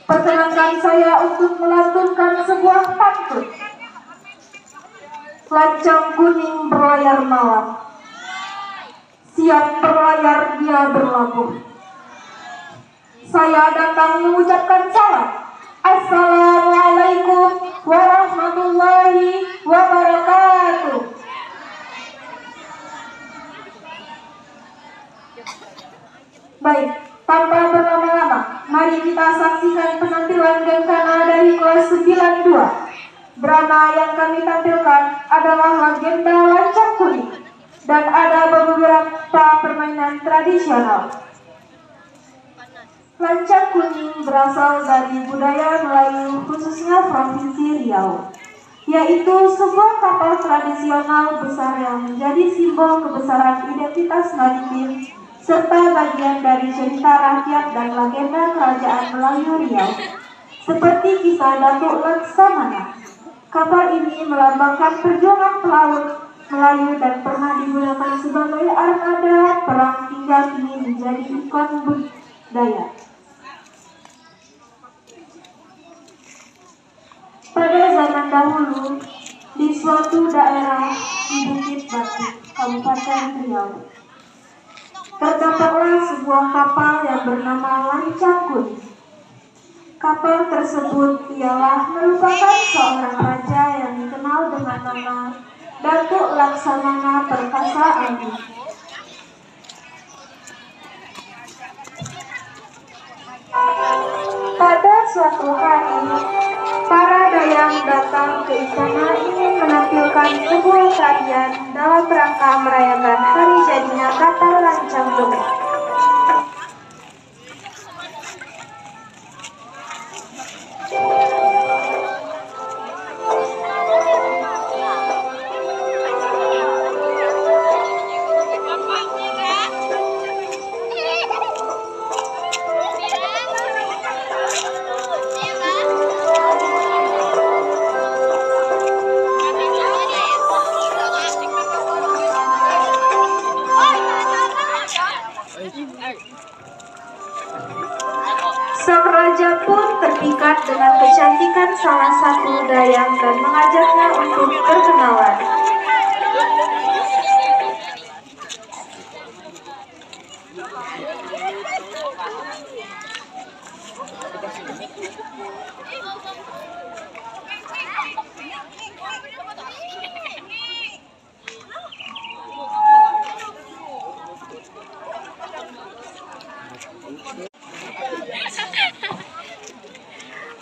Perkenankan saya untuk melantunkan sebuah pantun. Lancang kuning berlayar malam, siap berlayar dia berlabuh. Saya datang mengucapkan salam. Assalamualaikum warahmatullahi wabarakatuh. Baik, tanpa berlama-lama, mari kita saksikan penampilan Genkana dari kelas 92. Drama yang kami tampilkan adalah legenda Lancang Kuning dan ada beberapa permainan tradisional. Lancang Kuning berasal dari budaya Melayu, khususnya Provinsi Riau, yaitu sebuah kapal tradisional besar yang menjadi simbol kebesaran identitas maritim serta bagian dari cerita rakyat dan legenda kerajaan Melayu Riau, seperti kisah Datuk Laksamana. Kapal ini melambangkan perjuangan pelaut Melayu dan pernah digunakan sebagai armada perang hingga kini menjadi ikon budaya. Pada zaman dahulu, di suatu daerah di Bukit Batu, Kabupaten Riau, terdapatlah sebuah kapal yang bernama Lancang Kuning. Kapal tersebut ialah merupakan seorang raja yang dikenal dengan nama Datuk Laksamana Perkasa Agung. Pada suatu hari, para dayang datang ke istana ingin menampilkan sebuah tarian dalam rangka merayakan hari jadinya kapal Lancang Kuning. Sang raja pun terpikat dengan kecantikan salah satu dayang dan mengajaknya untuk berkenalan.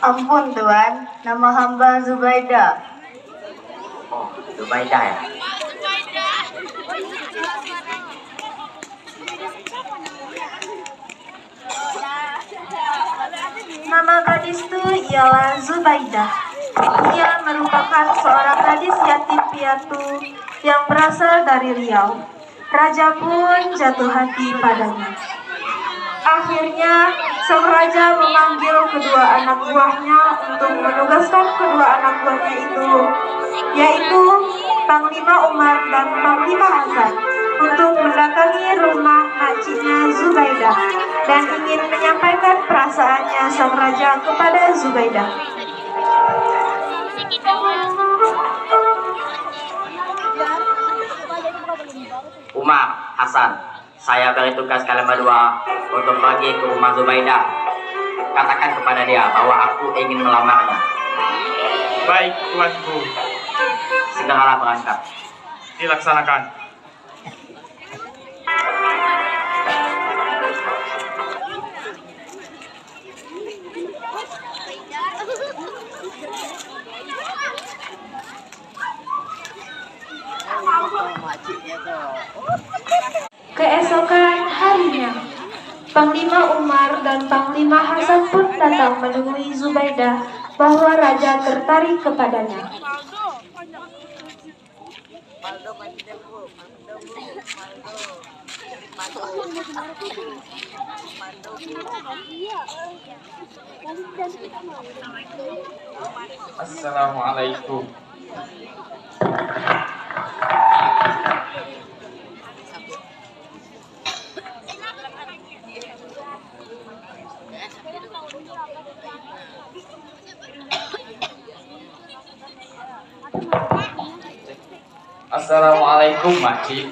Ampun Tuan, nama hamba Zubaidah. Oh, Zubaidah ya? Nama gadis itu ialah Zubaidah. Ia merupakan seorang gadis yatim piatu yang berasal dari Riau. Raja pun jatuh hati padanya. Akhirnya, sang raja memanggil kedua anak buahnya untuk menugaskan kedua anak buahnya itu, yaitu Panglima Umar dan Panglima Hasan, untuk mendatangi rumah makciknya Zubaidah dan ingin menyampaikan perasaannya sang raja kepada Zubaidah. Umar, Hasan, saya beri tugas kalian berdua untuk pergi ke rumah Zubaidah. Katakan kepada dia bahwa aku ingin melamarnya. Baik, tuanku. Segeralah berangkat. Dilaksanakan. Keesokan harinya, Panglima Umar dan Panglima Hasan pun datang menemui Zubaidah bahwa raja tertarik kepadanya. Assalamualaikum. Assalamualaikum, Makcik.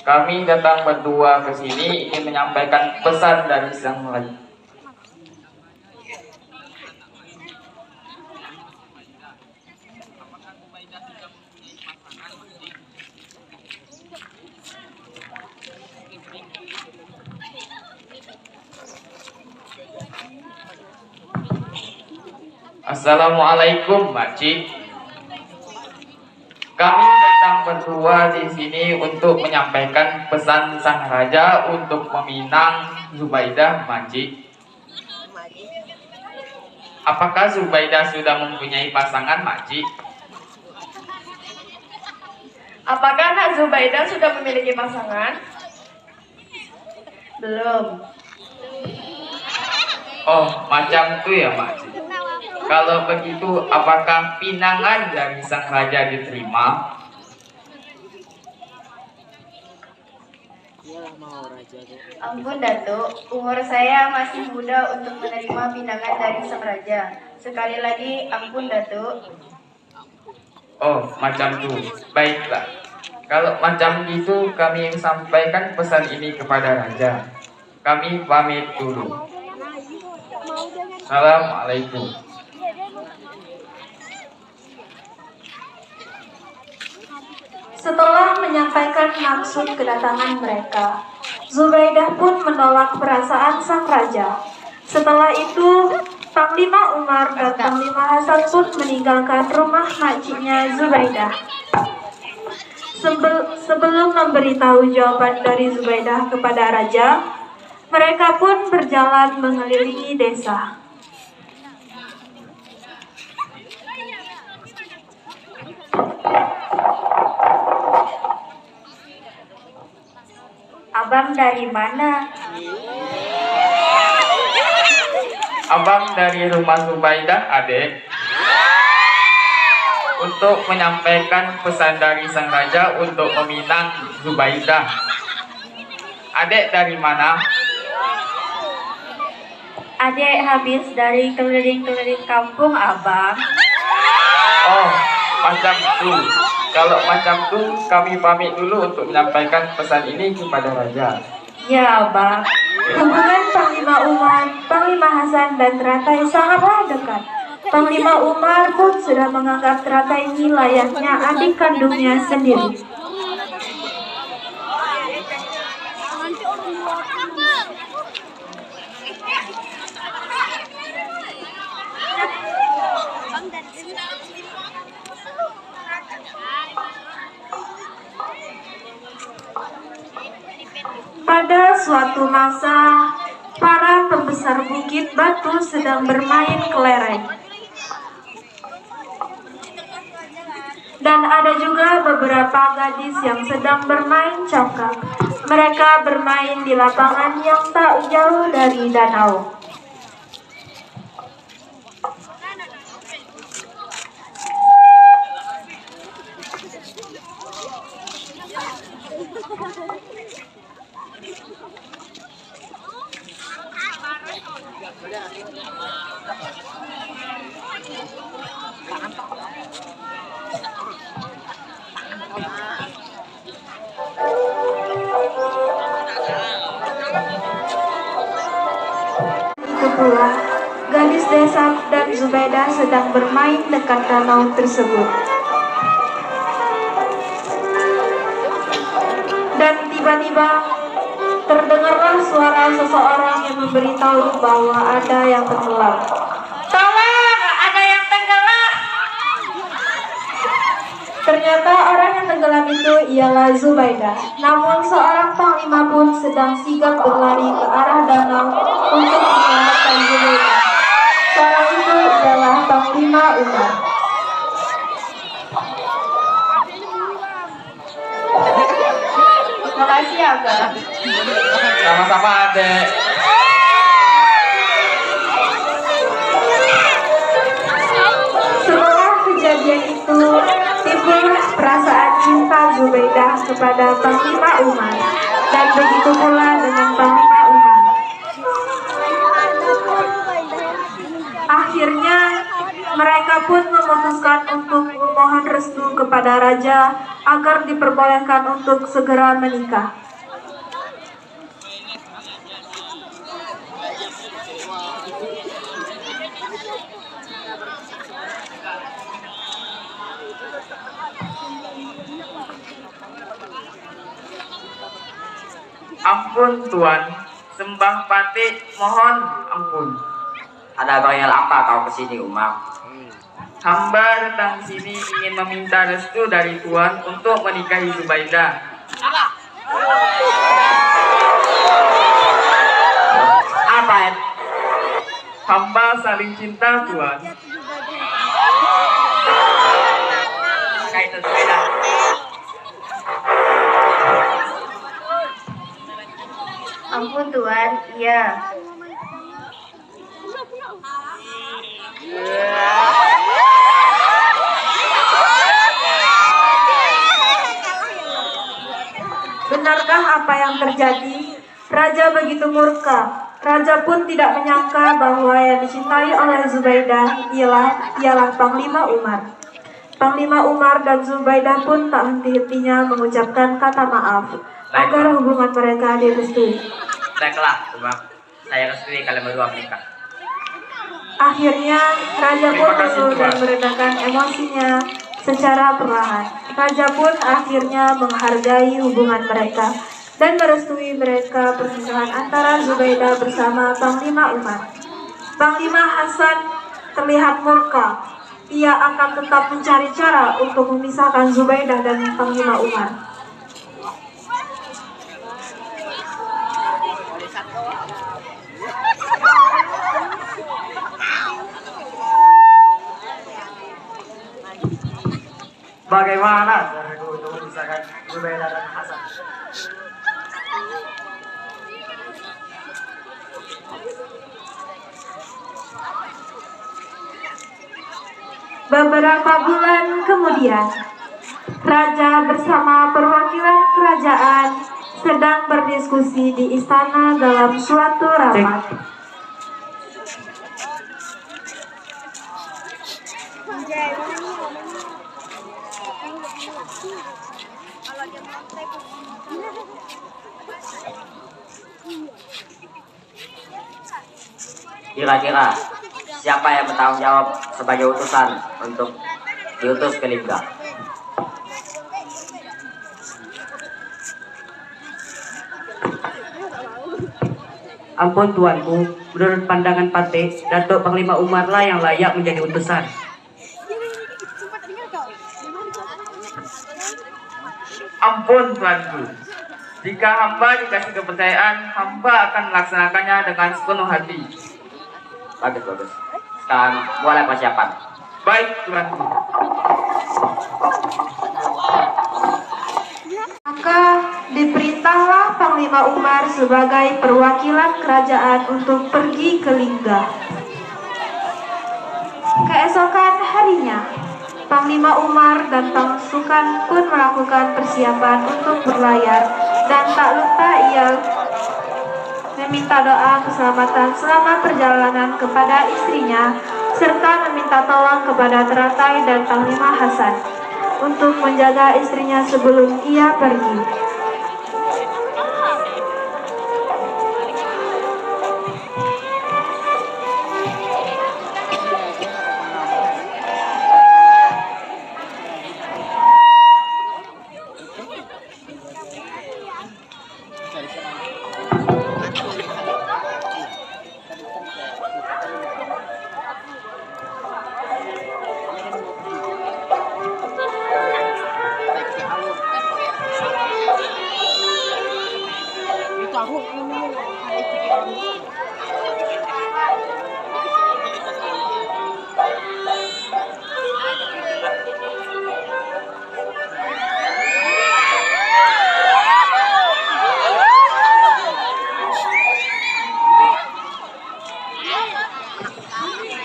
Kami datang berdua ke sini ingin menyampaikan pesan dari Sang Raja. Assalamualaikum, Makcik. Kami datang berdua di sini untuk menyampaikan pesan Sang Raja untuk meminang Zubaidah, Makcik. Apakah Zubaidah sudah mempunyai pasangan, Makcik? Apakah Nak Zubaidah sudah memiliki pasangan? Belum. Oh, macam itu ya, Makcik. Kalau begitu, apakah pinangan dari Sang Raja diterima? Ampun Datuk, umur saya masih muda untuk menerima pinangan dari Sang Raja. Sekali lagi, ampun Datuk. Oh, macam itu. Baiklah. Kalau macam itu, kami sampaikan pesan ini kepada Raja. Kami pamit dulu. Assalamualaikum. Setelah menyampaikan maksud kedatangan mereka, Zubaidah pun menolak perasaan sang raja. Setelah itu, Panglima Umar dan Panglima Hasan pun meninggalkan rumah makciknya Zubaidah. Sebelum memberitahu jawaban dari Zubaidah kepada raja, mereka pun berjalan mengelilingi desa. Abang dari mana? Abang dari rumah Zubaidah, Adik. Untuk menyampaikan pesan dari Sang Raja untuk meminang Zubaidah. Adik dari mana? Adik habis dari keliling-keliling kampung, Abang. Oh, macam itu. Kalau macam itu, kami pamit dulu untuk menyampaikan pesan ini kepada Raja. Ya, Abang. Hubungan Panglima Umar, Panglima Hasan, dan Teratai sangatlah dekat. Panglima Umar pun sudah menganggap Teratai ini layaknya adik kandungnya sendiri. Pada suatu masa, para pembesar Bukit Batu sedang bermain kelereng. Dan ada juga beberapa gadis yang sedang bermain congkak. Mereka bermain di lapangan yang tak jauh dari danau. Itu pula, gadis desa dan Zubaidah sedang bermain dekat danau tersebut. Dan tiba-tiba terdengarlah suara seseorang yang memberitahu bahwa ada yang tenggelam. Tolong, ada yang tenggelam! Ternyata orang yang tenggelam itu ialah Zubaidah. Namun seorang panglima pun sedang sigap berlari ke arah danau untuk menyelamatkan Zubaidah. Seorang itu adalah Panglima Umar. Makasih, Abang. Sama-sama, Adik. Setelah kejadian itu, timbullah perasaan cinta Zubaidah kepada Panglima Umar, dan begitu pula dengan Panglima Umar. Akhirnya mereka pun memutuskan untuk memohon restu kepada raja agar diperbolehkan untuk segera menikah. Ampun Tuan, sembah Pati mohon ampun. Ada bayar apa kau kesini, Umar? Hamba datang sini ingin meminta restu dari Tuan untuk menikahi Zubaidah. Apa ya? Hamba saling cinta Tuan. Kaitan Zubaidah. Ampun Tuan, iya. Benarkah apa yang terjadi? Raja begitu murka. Raja pun tidak menyangka bahwa yang dicintai oleh Zubaidah ialah Panglima Umar. Panglima Umar dan Zubaidah pun tak henti-hentinya mengucapkan kata maaf agar hubungan mereka direstui. Baiklah, Umar. Saya restui kalian berdua menikah. Akhirnya Raja pun Terima kasih, mundur dan Tuan. meredakan emosinya secara perlahan. Raja pun akhirnya menghargai hubungan mereka dan merestui mereka pernikahan antara Zubaidah bersama Panglima Umar. Panglima Hasan terlihat murka. Ia akan tetap mencari cara untuk memisahkan Zubaidah dan Panglima Umar. Bagaimana caraku untuk memisahkan Zubaidah dan Hasan? Beberapa bulan kemudian, Raja bersama perwakilan kerajaan sedang berdiskusi di istana dalam suatu rapat. Kira-kira siapa yang bertanggung jawab sebagai utusan untuk diutus ke Lingga? Ampun tuanku, menurut pandangan Pati, Datuk Panglima Umar lah yang layak menjadi utusan. Ampun Tuanku, jika hamba dikasih kepercayaan, hamba akan melaksanakannya dengan sepenuh hati. Bagus, bagus. Sekarang mulai persiapan. Baik Tuanku. Maka diperintahlah Panglima Umar sebagai perwakilan kerajaan untuk pergi ke Lingga. Keesokan harinya, Panglima Umar dan pasukan pun melakukan persiapan untuk berlayar dan tak lupa ia meminta doa keselamatan selama perjalanan kepada istrinya serta meminta tolong kepada Teratai dan Panglima Hasan untuk menjaga istrinya sebelum ia pergi.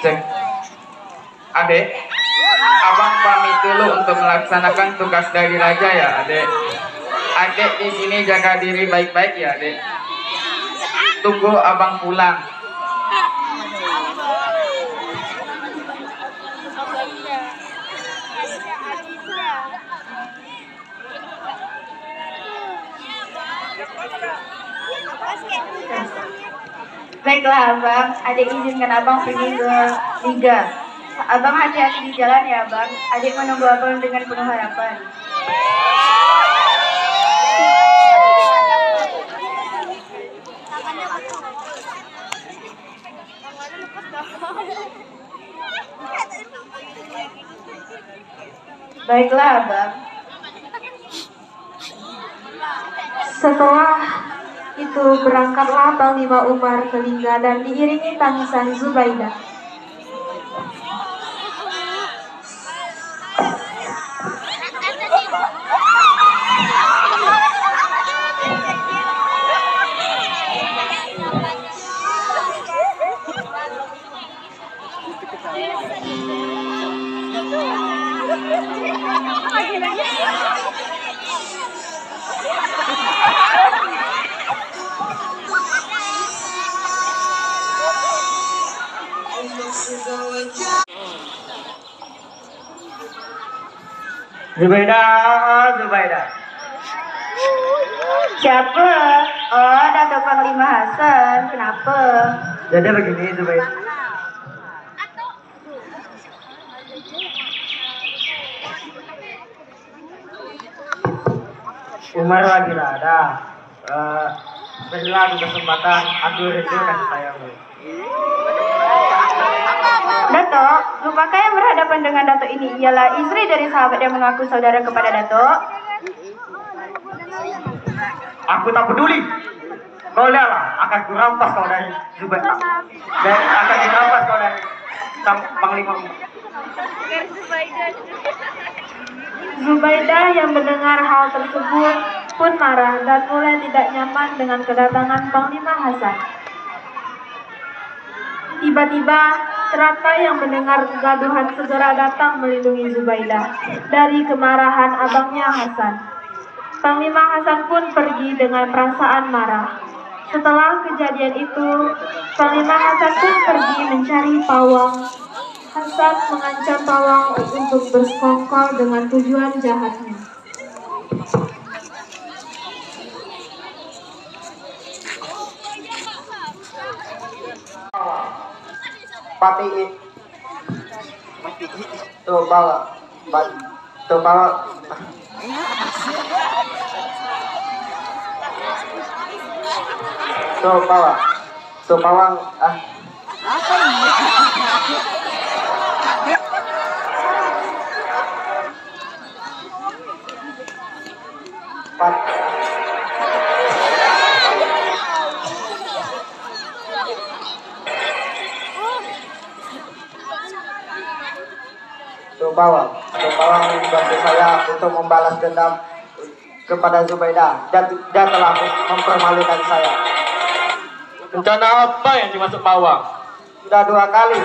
Cek. Adek, abang pamit dulu untuk melaksanakan tugas dari raja ya, adek. Adek di sini jaga diri baik-baik ya, adek. Tunggu abang pulang. Baiklah abang, adik izinkan abang pergi ke Liga. Abang hati-hati di jalan ya abang. Adik menunggu abang dengan penuh harapan. Baiklah abang. Setelah itu berangkatlah Panglima Umar ke Lingga dan diiringi tangisan Zubaidah. Zubaidah. Siapa? Oh, Datuk Panglima Hasan. Kenapa? Jadi begini Zubaidah. Umar lagi tidak ada. Berilah aku kesempatan, aku rindu kasih sayangmu. Datuk, lupakah yang berhadapan dengan Datuk ini ialah istri dari sahabat yang mengaku saudara kepada Datuk? Aku tak peduli. Kau lihatlah, akan kurampas kau dari Zubaidah. Dan akan kurampas kau dari Panglima. Zubaidah yang mendengar hal tersebut pun marah dan mulai tidak nyaman dengan kedatangan Panglima Hasan. Tiba-tiba, Rata yang mendengar kegaduhan segera datang melindungi Zubaidah dari kemarahan abangnya Hasan. Panglima Hasan pun pergi dengan perasaan marah. Setelah kejadian itu, Panglima Hasan pun pergi mencari pawang. Hasan mengancam pawang untuk bersekongkol dengan tujuan jahatnya. Pati tuh bawa tuh bawang Bawang membantu saya untuk membalas dendam kepada Zubaidah. Dia telah mempermalukan saya. Rencana apa yang dimaksud Pawang? Sudah 2 kali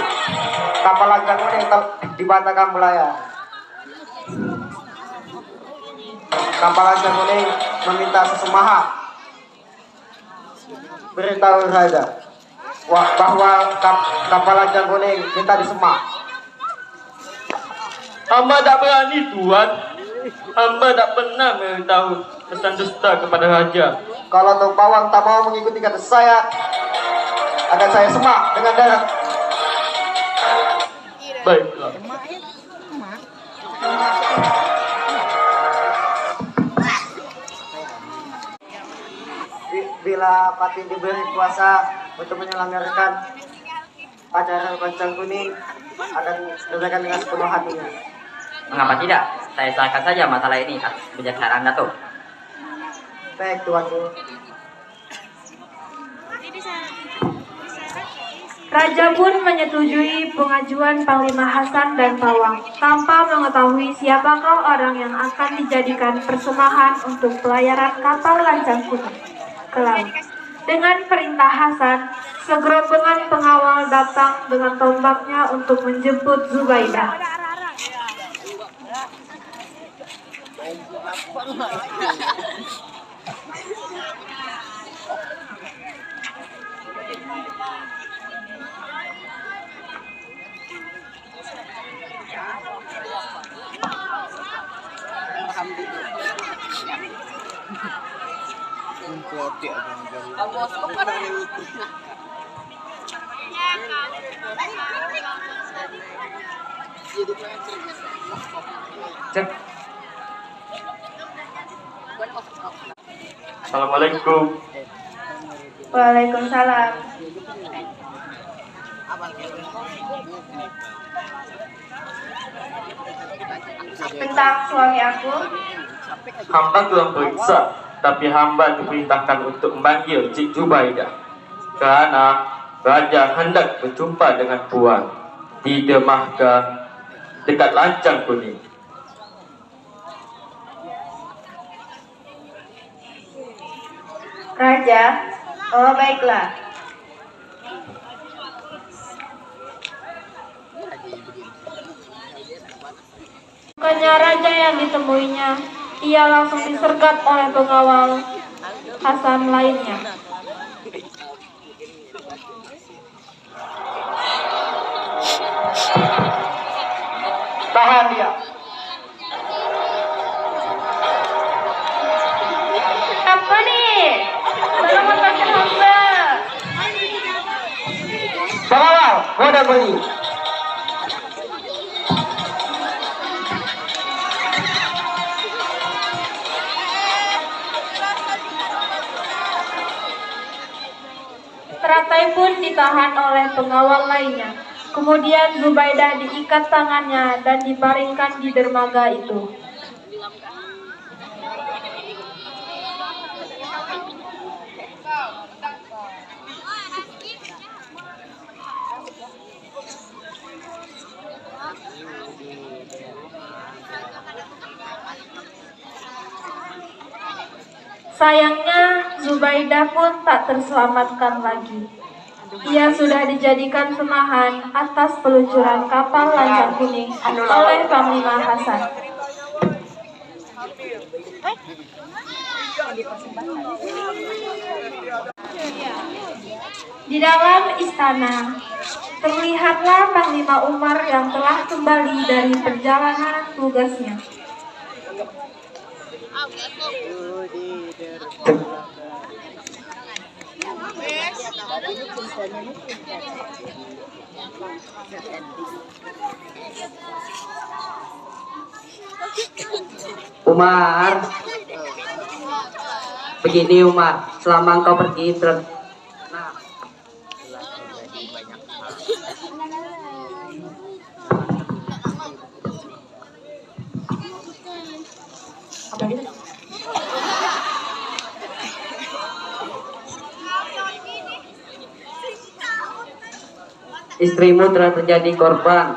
kapal Lancar Kuning dibatalkan melayar. Kapal Lancar Kuning meminta sesemaha. Beritahu saja bahwa kapal Lancar Kuning minta disemak. Hamba tak berani, Tuan. Hamba tak pernah memberitahu pesan dusta kepada Raja. Kalau Tok Pawang tak mau mengikuti kata saya, akan saya semak dengan darat. Baiklah. Bila Pati diberi kuasa untuk menyelenggarakan acara Lancar Kuning, akan selesaikan dengan sepenuh hatinya. Mengapa tidak? Saya serahkan saja masalah ini atas kebijaksanaan Datuk. Baik, Tuanku. Raja pun menyetujui pengajuan Panglima Hasan dan Pawang tanpa mengetahui siapakah orang yang akan dijadikan persembahan untuk pelayaran kapal Lancar Kuning ke laut. Dengan perintah Hasan, segerombolan pengawal datang dengan tombaknya untuk menjemput Zubaidah. Cek. Assalamualaikum. Waalaikumsalam. Tentang suami aku, Hamba belum periksa, tapi hamba diperintahkan untuk memanggil Cik Zubaidah karena raja hendak berjumpa dengan puan di dermaga dekat Lancang Kuning. Raja. Oh, baiklah. Bukannya raja yang ditemuinya, ia langsung disergap oleh pengawal Hasan lainnya. Tahan dia. Apa nih? Tolong lepaskan hamba. Pengawal, goda beli. Teratai pun ditahan oleh pengawal lainnya. Kemudian Zubaidah diikat tangannya dan dibaringkan di dermaga itu. Sayangnya, Zubaidah pun tak terselamatkan lagi. Ia sudah dijadikan senahan atas peluncuran kapal Lancang Kuning oleh Panglima Hasan. Di dalam istana, terlihatlah Panglima Umar yang telah kembali dari perjalanan tugasnya. Umar, begini Umar, selama engkau pergi istrimu telah terjadi korban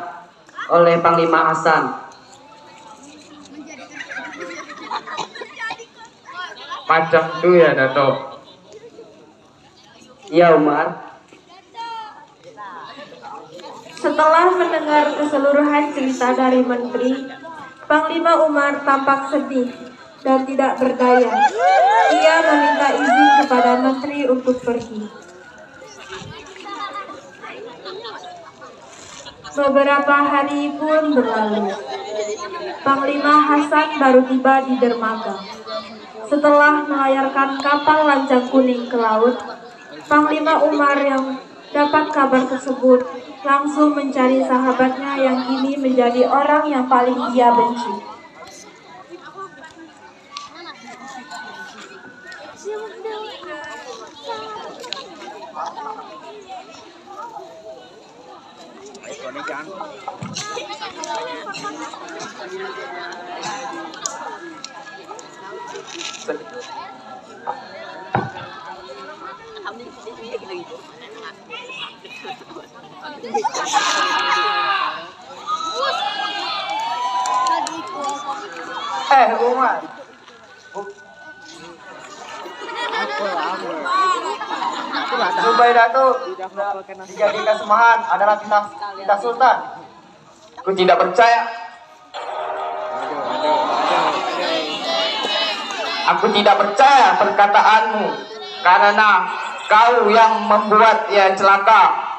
oleh Panglima Hasan. Macam itu ya, Dato. Iya Umar. Setelah mendengar keseluruhan cerita dari menteri, Panglima Umar tampak sedih dan tidak berdaya. Ia meminta izin kepada menteri untuk pergi. Beberapa hari pun berlalu. Panglima Hasan baru tiba di dermaga. Setelah melayarkan kapal Lancang Kuning ke laut, Panglima Umar yang dapat kabar tersebut langsung mencari sahabatnya yang kini menjadi orang yang paling ia benci. Umar. Zubaidah tuh dijadikan semahan adalah titah sultan. Aku tidak percaya. Aku tidak percaya perkataanmu karena kau yang membuat ia celaka.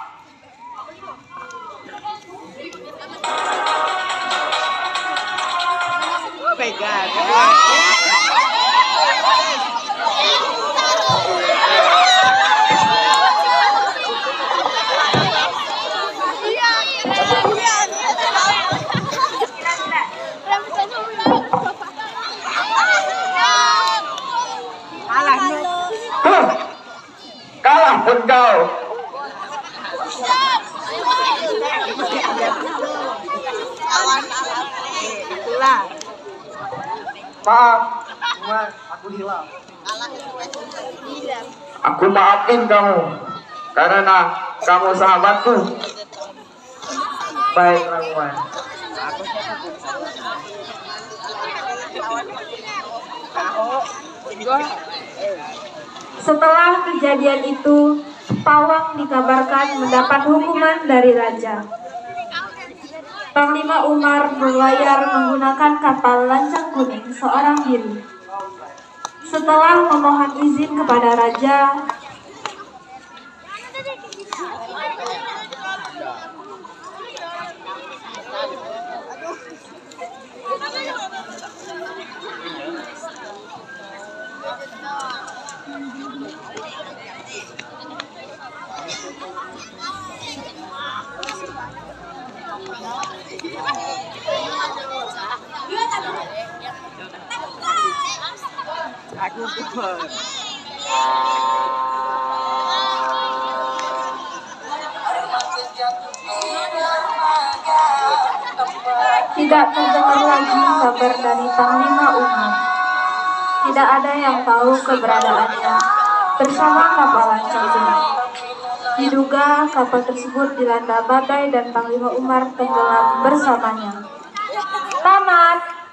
ampun kau. Maaf, cuma aku hilang. Aku maafin kamu karena kamu sahabatku. Baik, Ramuan. Setelah kejadian itu, Pawang dikabarkan mendapat hukuman dari raja. Panglima Umar berlayar menggunakan kapal lancang kuning seorang diri. Setelah memohon izin kepada raja, tidak terdengar lagi kabar dari Panglima Umar. Tidak ada yang tahu keberadaannya bersama kapal lancang kuning. Diduga kapal tersebut dilanda badai dan Panglima Umar tenggelam bersamanya. Tamat.